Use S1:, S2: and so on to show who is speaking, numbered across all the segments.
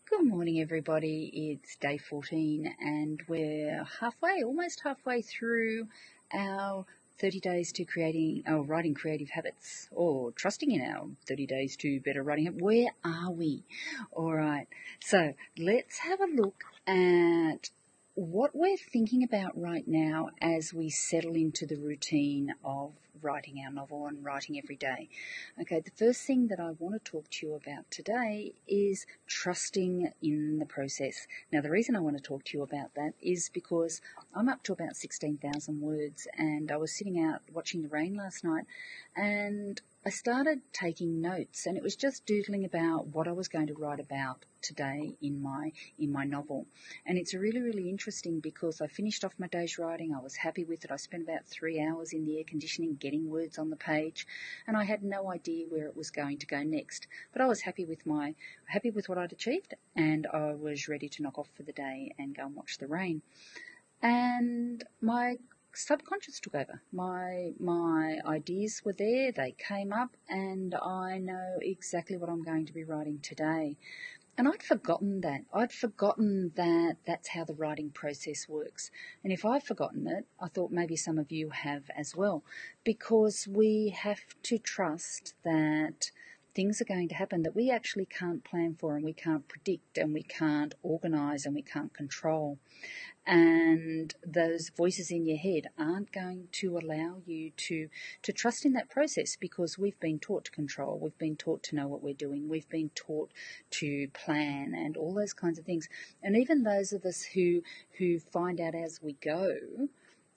S1: Good morning, everybody. It's day 14, and we're almost halfway through our 30 days to writing creative habits, or trusting in our 30 days to better writing habits. Where are we? All right. So let's have a look at what we're thinking about right now as we settle into the routine of writing our novel and writing every day. Okay, the first thing that I want to talk to you about today is trusting in the process. Now, the reason I want to talk to you about that is because I'm up to about 16,000 words, and I was sitting out watching the rain last night, and I started taking notes, and it was just doodling about what I was going to write about today in my novel. And it's really, really interesting because I finished off my day's writing. I was happy with it. I spent about 3 hours in the air conditioning getting words on the page, and I had no idea where it was going to go next. But I was happy with what I'd achieved, and I was ready to knock off for the day and go and watch the rain. And my subconscious took over. My ideas were there, they came up, and I know exactly what I'm going to be writing today. And I'd forgotten that. That's how the writing process works. And if I've forgotten it, I thought maybe some of you have as well, because we have to trust that things are going to happen that we actually can't plan for, and we can't predict, and we can't organise, and we can't control. And those voices in your head aren't going to allow you to trust in that process, because we've been taught to control, we've been taught to know what we're doing, we've been taught to plan and all those kinds of things. And even those of us who find out as we go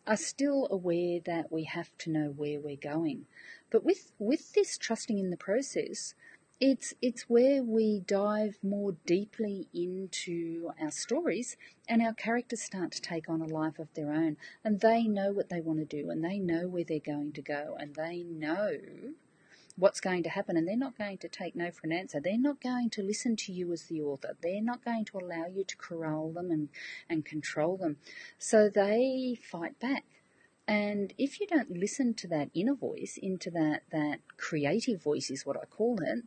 S1: are still aware that we have to know where we're going. But with this trusting in the process, it's where we dive more deeply into our stories, and our characters start to take on a life of their own, and they know what they want to do, and they know where they're going to go, and they know what's going to happen, and they're not going to take no for an answer. They're not going to listen to you as the author. They're not going to allow you to corral them and control them. So they fight back. And if you don't listen to that inner voice, into that creative voice is what I call it,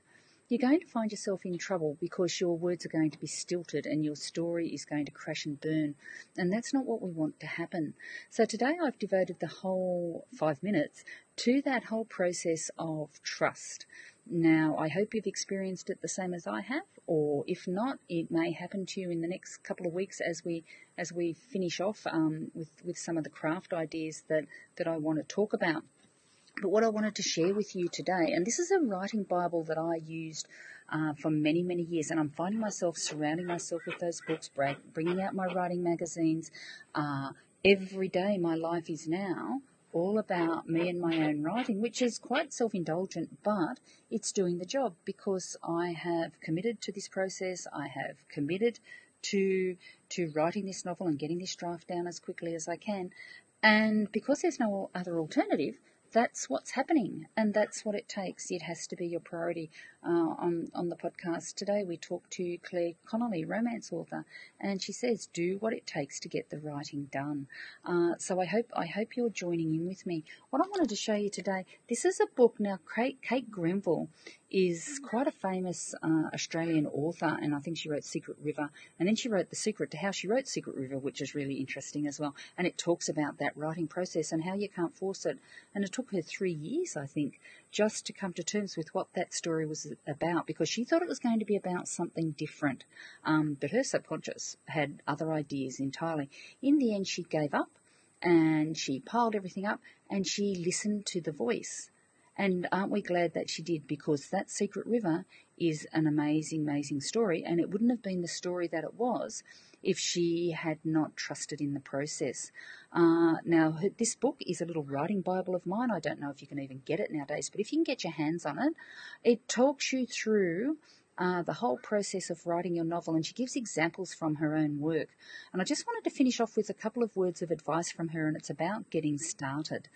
S1: you're going to find yourself in trouble, because your words are going to be stilted and your story is going to crash and burn. And that's not what we want to happen. So today I've devoted the whole 5 minutes to that whole process of trust. Now, I hope you've experienced it the same as I have, or if not, it may happen to you in the next couple of weeks as we finish off with some of the craft ideas that I want to talk about. But what I wanted to share with you today, and this is a writing Bible that I used for many, many years, and I'm finding myself surrounding myself with those books, bringing out my writing magazines. Every day my life is now all about me and my own writing, which is quite self-indulgent, but it's doing the job, because I have committed to this process. I have committed to writing this novel and getting this draft down as quickly as I can. And because there's no other alternative, that's what's happening, and that's what it takes. It has to be your priority. On the podcast today, we talked to Claire Connolly, romance author, and she says, do what it takes to get the writing done. So I hope you're joining in with me. What I wanted to show you today, this is a book. Now, Kate Grenville is quite a famous Australian author, and I think she wrote Secret River, and then she wrote The Secret to How She Wrote Secret River, which is really interesting as well. And it talks about that writing process and how you can't force it. And it took her 3 years, I think, just to come to terms with what that story was about, because she thought it was going to be about something different. But her subconscious had other ideas entirely. In the end, she gave up, and she piled everything up, and she listened to the voice. And aren't we glad that she did, because that Secret River is an amazing, amazing story, and it wouldn't have been the story that it was if she had not trusted in the process. Now, this book is a little writing Bible of mine. I don't know if you can even get it nowadays, but if you can get your hands on it, it talks you through the whole process of writing your novel, and she gives examples from her own work. And I just wanted to finish off with a couple of words of advice from her, and it's about getting started.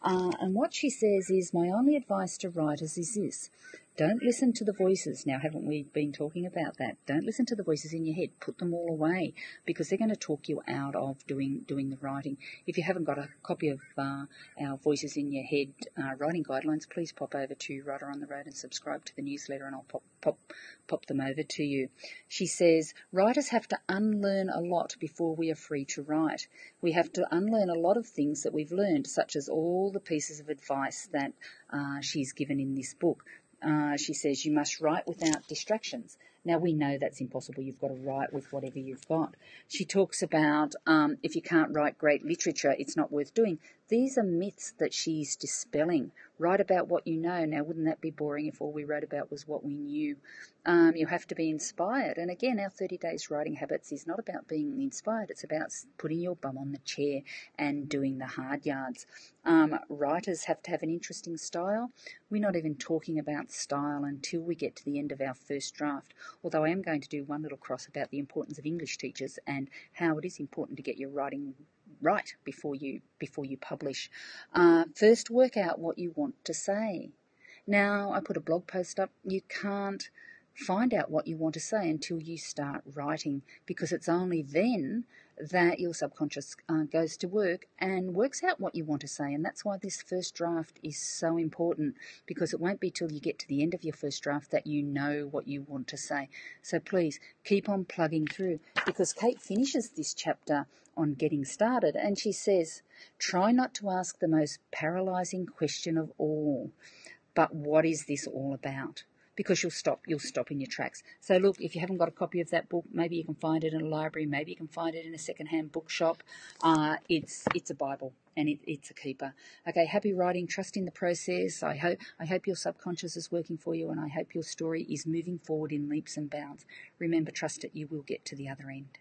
S1: And what she says is, my only advice to writers is this: Don't listen to the voices. Now, haven't we been talking about that? Don't listen to the voices in your head. Put them all away, because they're going to talk you out of doing the writing. If you haven't got a copy of our Voices in Your Head writing guidelines, please pop over to Writer on the Road and subscribe to the newsletter, and I'll pop them over to you. She says, writers have to unlearn a lot before we are free to write. We have to unlearn a lot of things that we've learned, such as all the pieces of advice that she's given in this book. She says you must write without distractions. Now, we know that's impossible. You've got to write with whatever you've got. She talks about if you can't write great literature, it's not worth doing. These are myths that she's dispelling. Write about what you know. Now, wouldn't that be boring if all we wrote about was what we knew? You have to be inspired. And again, our 30 Days Writing Habits is not about being inspired. It's about putting your bum on the chair and doing the hard yards. Writers have to have an interesting style. We're not even talking about style until we get to the end of our first draft, although I am going to do one little cross about the importance of English teachers and how it is important to get your writing right before you publish. First, work out what you want to say. Now, I put a blog post up. You can't find out what you want to say until you start writing, because it's only then that your subconscious goes to work and works out what you want to say. And that's why this first draft is so important, because it won't be till you get to the end of your first draft that you know what you want to say. So please keep on plugging through, because Kate finishes this chapter on getting started and she says, try not to ask the most paralysing question of all, but what is this all about? Because you'll stop in your tracks. So look, if you haven't got a copy of that book, maybe you can find it in a library, maybe you can find it in a secondhand bookshop. It's a Bible, and it's a keeper. Okay, happy writing, trust in the process. I hope your subconscious is working for you, and I hope your story is moving forward in leaps and bounds. Remember, trust it, you will get to the other end.